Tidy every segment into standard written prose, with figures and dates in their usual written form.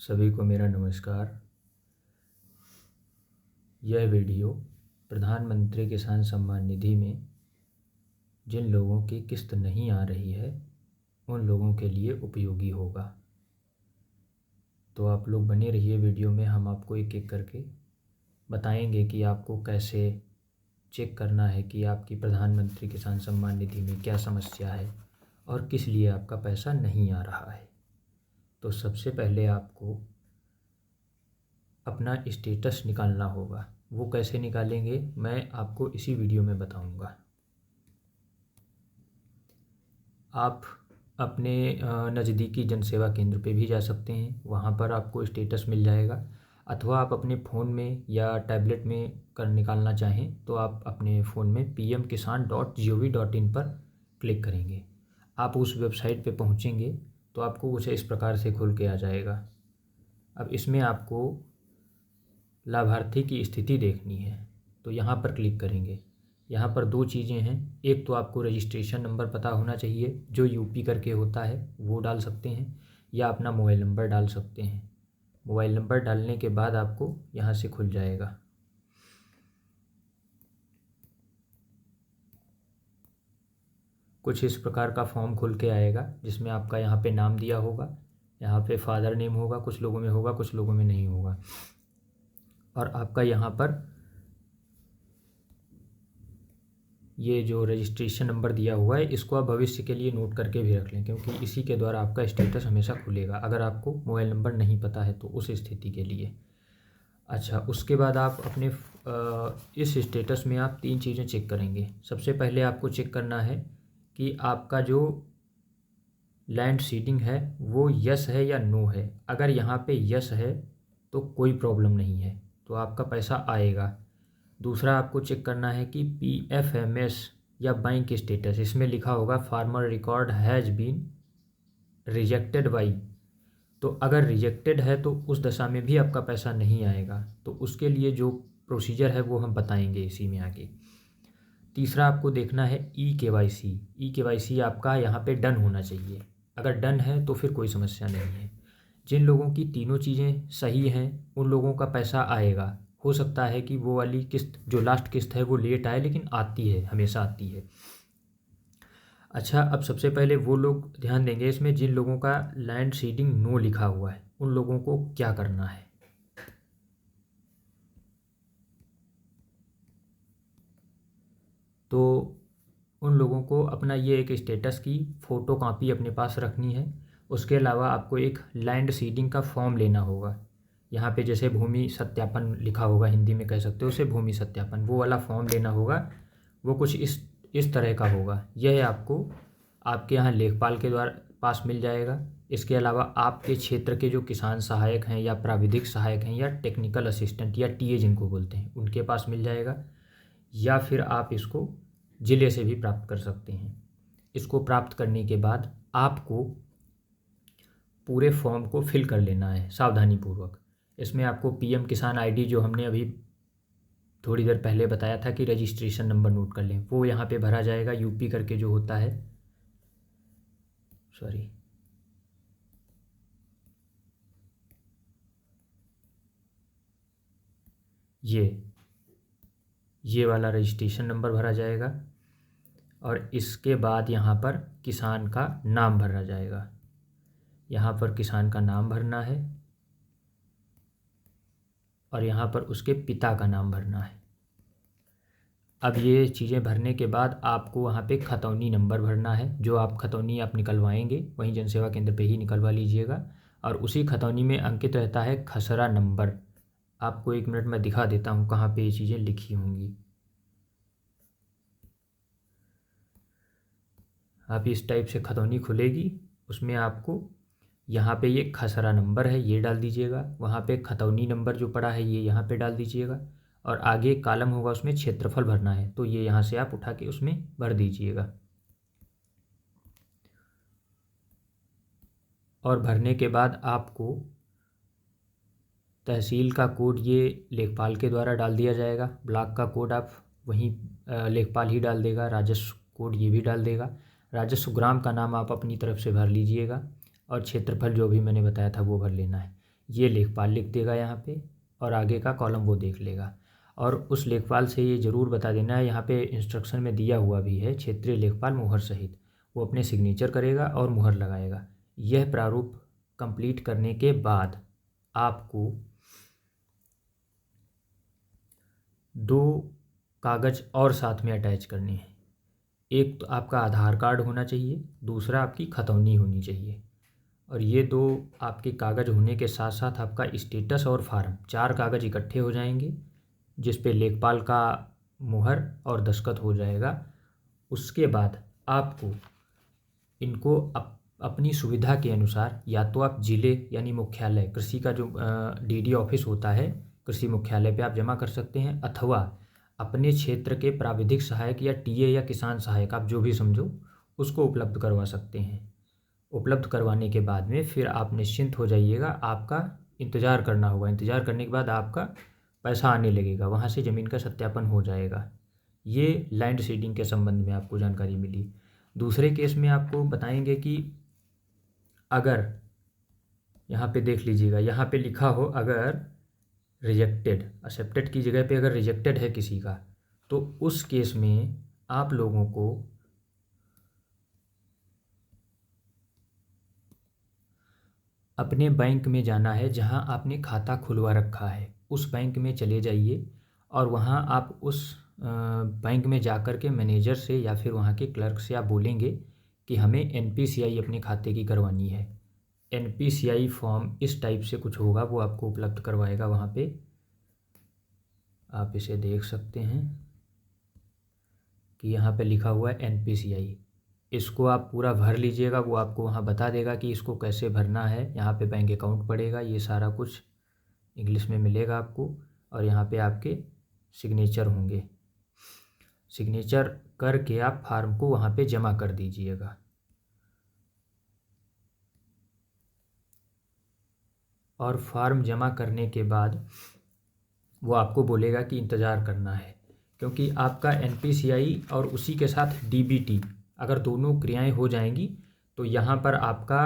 सभी को मेरा नमस्कार। यह वीडियो प्रधानमंत्री किसान सम्मान निधि में जिन लोगों की किस्त नहीं आ रही है उन लोगों के लिए उपयोगी होगा। तो आप लोग बने रहिए वीडियो में। हम आपको एक एक करके बताएंगे कि आपको कैसे चेक करना है कि आपकी प्रधानमंत्री किसान सम्मान निधि में क्या समस्या है और किस लिए आपका पैसा नहीं आ रहा है। तो सबसे पहले आपको अपना स्टेटस निकालना होगा। वो कैसे निकालेंगे मैं आपको इसी वीडियो में बताऊंगा। आप अपने नज़दीकी जन सेवा केंद्र पे भी जा सकते हैं, वहाँ पर आपको स्टेटस मिल जाएगा। अथवा आप अपने फ़ोन में या टैबलेट में कर निकालना चाहें तो आप अपने फ़ोन में pmkisan.gov.in पर क्लिक करेंगे। आप उस वेबसाइट पे पहुँचेंगे तो आपको कुछ इस प्रकार से खुल के आ जाएगा। अब इसमें आपको लाभार्थी की स्थिति देखनी है तो यहाँ पर क्लिक करेंगे। यहाँ पर दो चीज़ें हैं, एक तो आपको रजिस्ट्रेशन नंबर पता होना चाहिए जो यूपी करके होता है, वो डाल सकते हैं, या अपना मोबाइल नंबर डाल सकते हैं। मोबाइल नंबर डालने के बाद आपको यहाँ से खुल जाएगा। कुछ इस प्रकार का फॉर्म खुल के आएगा जिसमें आपका यहाँ पे नाम दिया होगा, यहाँ पे फादर नेम होगा, कुछ लोगों में होगा कुछ लोगों में नहीं होगा। और आपका यहाँ पर ये जो रजिस्ट्रेशन नंबर दिया हुआ है इसको आप भविष्य के लिए नोट करके भी रख लें, क्योंकि इसी के द्वारा आपका स्टेटस हमेशा खुलेगा अगर आपको मोबाइल नंबर नहीं पता है तो उस स्थिति के लिए। अच्छा, उसके बाद आप अपने इस स्टेटस में आप तीन चीज़ें चेक करेंगे। सबसे पहले आपको चेक करना है कि आपका जो लैंड सीडिंग है वो यस है या नो है। अगर यहाँ पे यस है तो कोई प्रॉब्लम नहीं है, तो आपका पैसा आएगा। दूसरा आपको चेक करना है कि PFMS या बैंक स्टेटस, इसमें लिखा होगा farmer record has been rejected by. तो अगर रिजेक्टेड है तो उस दशा में भी आपका पैसा नहीं आएगा, तो उसके लिए जो प्रोसीजर है वो हम बताएंगे इसी में आगे। तीसरा आपको देखना है EKYC। EKYC आपका यहाँ पे डन होना चाहिए। अगर डन है तो फिर कोई समस्या नहीं है। जिन लोगों की तीनों चीज़ें सही हैं उन लोगों का पैसा आएगा। हो सकता है कि वो वाली किस्त जो लास्ट किस्त है वो लेट आए, लेकिन आती है, हमेशा आती है। अच्छा, अब सबसे पहले वो लोग ध्यान देंगे इसमें जिन लोगों का लैंड सीडिंग नो लिखा हुआ है उन लोगों को क्या करना है। तो उन लोगों को अपना ये एक स्टेटस की फ़ोटो कॉपी अपने पास रखनी है। उसके अलावा आपको एक लैंड सीडिंग का फॉर्म लेना होगा। यहाँ पे जैसे भूमि सत्यापन लिखा होगा, हिंदी में कह सकते हो उसे भूमि सत्यापन, वो वाला फॉर्म लेना होगा। वो कुछ इस तरह का होगा। यह आपको आपके यहाँ लेखपाल के द्वारा पास मिल जाएगा। इसके अलावा आपके क्षेत्र के जो किसान सहायक हैं या प्राविधिक सहायक हैं या टेक्निकल असिस्टेंट या टीए जिनको बोलते हैं उनके पास मिल जाएगा, या फिर आप इसको ज़िले से भी प्राप्त कर सकते हैं। इसको प्राप्त करने के बाद आपको पूरे फॉर्म को फिल कर लेना है सावधानीपूर्वक। इसमें आपको PM किसान ID जो हमने अभी थोड़ी देर पहले बताया था कि रजिस्ट्रेशन नंबर नोट कर लें, वो यहाँ पे भरा जाएगा। यूपी करके जो होता है, सॉरी, ये वाला रजिस्ट्रेशन नंबर भरा जाएगा। और इसके बाद यहाँ पर किसान का नाम भरा जाएगा। यहाँ पर किसान का नाम भरना है और यहाँ पर उसके पिता का नाम भरना है। अब ये चीज़ें भरने के बाद आपको वहाँ पे खतौनी नंबर भरना है। जो आप खतौनी आप निकलवाएंगे वहीं जनसेवा केंद्र पे ही निकलवा लीजिएगा, और उसी खतौनी में अंकित रहता है खसरा नंबर। आपको एक मिनट में दिखा देता हूँ कहाँ पे ये चीज़ें लिखी होंगी। आप इस टाइप से खतौनी खुलेगी, उसमें आपको यहाँ पे ये खसरा नंबर है ये डाल दीजिएगा। वहाँ पे खतौनी नंबर जो पड़ा है ये यहाँ पे डाल दीजिएगा, और आगे एक कॉलम होगा उसमें क्षेत्रफल भरना है, तो ये यहाँ से आप उठा के उसमें भर दीजिएगा। और भरने के बाद आपको तहसील का कोड ये लेखपाल के द्वारा डाल दिया जाएगा। ब्लॉक का कोड आप वहीं लेखपाल ही डाल देगा। राजस्व कोड ये भी डाल देगा। राजस्व ग्राम का नाम आप अपनी तरफ से भर लीजिएगा, और क्षेत्रफल जो भी मैंने बताया था वो भर लेना है। ये लेखपाल लिख देगा यहाँ पे, और आगे का कॉलम वो देख लेगा। और उस लेखपाल से ये ज़रूर बता देना है, यहाँ पे इंस्ट्रक्शन में दिया हुआ भी है, क्षेत्रीय लेखपाल मुहर सहित, वो अपने सिग्नेचर करेगा और मुहर लगाएगा। यह प्रारूप कंप्लीट करने के बाद आपको 2 कागज़ और साथ में अटैच करने हैं। एक तो आपका आधार कार्ड होना चाहिए, दूसरा आपकी खतौनी होनी चाहिए। और ये 2 आपके कागज़ होने के साथ साथ आपका स्टेटस और फार्म, 4 कागज़ इकट्ठे हो जाएंगे जिस पे लेखपाल का मुहर और दस्तखत हो जाएगा। उसके बाद आपको इनको अपनी सुविधा के अनुसार या तो आप ज़िले यानी मुख्यालय कृषि का जो डीडी ऑफिस होता है, कृषि मुख्यालय पे आप जमा कर सकते हैं, अथवा अपने क्षेत्र के प्राविधिक सहायक या टीए या किसान सहायक, आप जो भी समझो, उसको उपलब्ध करवा सकते हैं। उपलब्ध करवाने के बाद में फिर आप निश्चिंत हो जाइएगा, आपका इंतज़ार करना होगा। इंतज़ार करने के बाद आपका पैसा आने लगेगा, वहाँ से ज़मीन का सत्यापन हो जाएगा। ये लैंड सीडिंग के संबंध में आपको जानकारी मिली। दूसरे केस में आपको बताएंगे कि अगर यहाँ पे देख लीजिएगा, यहाँ पे लिखा हो अगर रिजेक्टेड, एक्सेप्टेड की जगह पे अगर रिजेक्टेड है किसी का, तो उस केस में आप लोगों को अपने बैंक में जाना है जहाँ आपने खाता खुलवा रखा है। उस बैंक में चले जाइए और वहाँ आप उस बैंक में जाकर के मैनेजर से या फिर वहाँ के क्लर्क से आप बोलेंगे कि हमें एनपीसीआई अपने खाते की करवानी है। एनपीसीआई फॉर्म इस टाइप से कुछ होगा, वो आपको उपलब्ध करवाएगा वहाँ पे, आप इसे देख सकते हैं कि यहाँ पे लिखा हुआ है एनपीसीआई। इसको आप पूरा भर लीजिएगा, वो आपको वहाँ बता देगा कि इसको कैसे भरना है। यहाँ पे बैंक अकाउंट पड़ेगा, ये सारा कुछ इंग्लिश में मिलेगा आपको, और यहाँ पे आपके सिग्नेचर होंगे। सिग्नेचर करके आप फार्म को वहाँ पे जमा कर दीजिएगा। और फार्म जमा करने के बाद वो आपको बोलेगा कि इंतज़ार करना है, क्योंकि आपका एनपीसीआई और उसी के साथ डीबीटी अगर दोनों क्रियाएं हो जाएंगी तो यहाँ पर आपका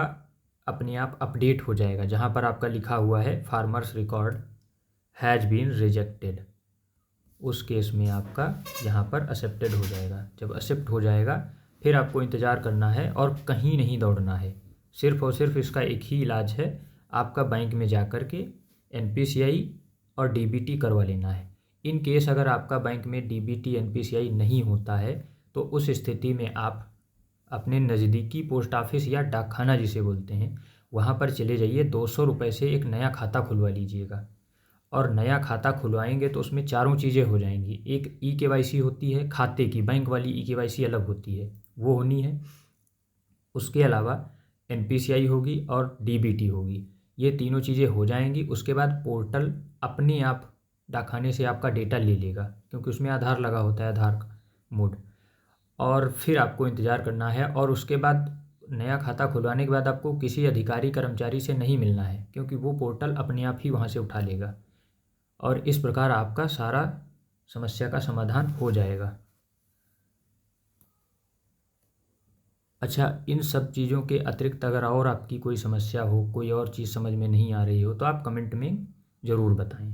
अपने आप अपडेट हो जाएगा। जहाँ पर आपका लिखा हुआ है farmers record has been rejected, उस केस में आपका यहाँ पर एक्सेप्टेड हो जाएगा। जब एक्सेप्ट हो जाएगा फिर आपको इंतज़ार करना है और कहीं नहीं दौड़ना है। सिर्फ़ और सिर्फ इसका एक ही इलाज है, आपका बैंक में जा कर के एनपीसीआई और डीबीटी करवा लेना है। इन केस अगर आपका बैंक में डीबीटी एनपीसीआई नहीं होता है तो उस स्थिति में आप अपने नज़दीकी पोस्ट ऑफिस या डाकखाना जिसे बोलते हैं वहाँ पर चले जाइए। 200 रुपये से एक नया खाता खुलवा लीजिएगा। और नया खाता खुलवाएंगे तो उसमें चारों चीज़ें हो जाएंगी। एक ई-केवाईसी होती है खाते की, बैंक वाली ई-केवाईसी अलग होती है, वो होनी है। उसके अलावा एनपीसीआई होगी और डीबीटी होगी, ये तीनों चीज़ें हो जाएंगी। उसके बाद पोर्टल अपने आप डाकखाने से आपका डेटा ले लेगा, क्योंकि उसमें आधार लगा होता है, आधार मोड। और फिर आपको इंतज़ार करना है। और उसके बाद नया खाता खुलवाने के बाद आपको किसी अधिकारी कर्मचारी से नहीं मिलना है, क्योंकि वो पोर्टल अपने आप ही वहाँ से उठा लेगा। और इस प्रकार आपका सारा समस्या का समाधान हो जाएगा। अच्छा, इन सब चीज़ों के अतिरिक्त अगर और आपकी कोई समस्या हो, कोई और चीज़ समझ में नहीं आ रही हो, तो आप कमेंट में ज़रूर बताएं,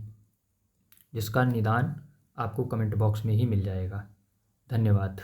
जिसका निदान आपको कमेंट बॉक्स में ही मिल जाएगा। धन्यवाद।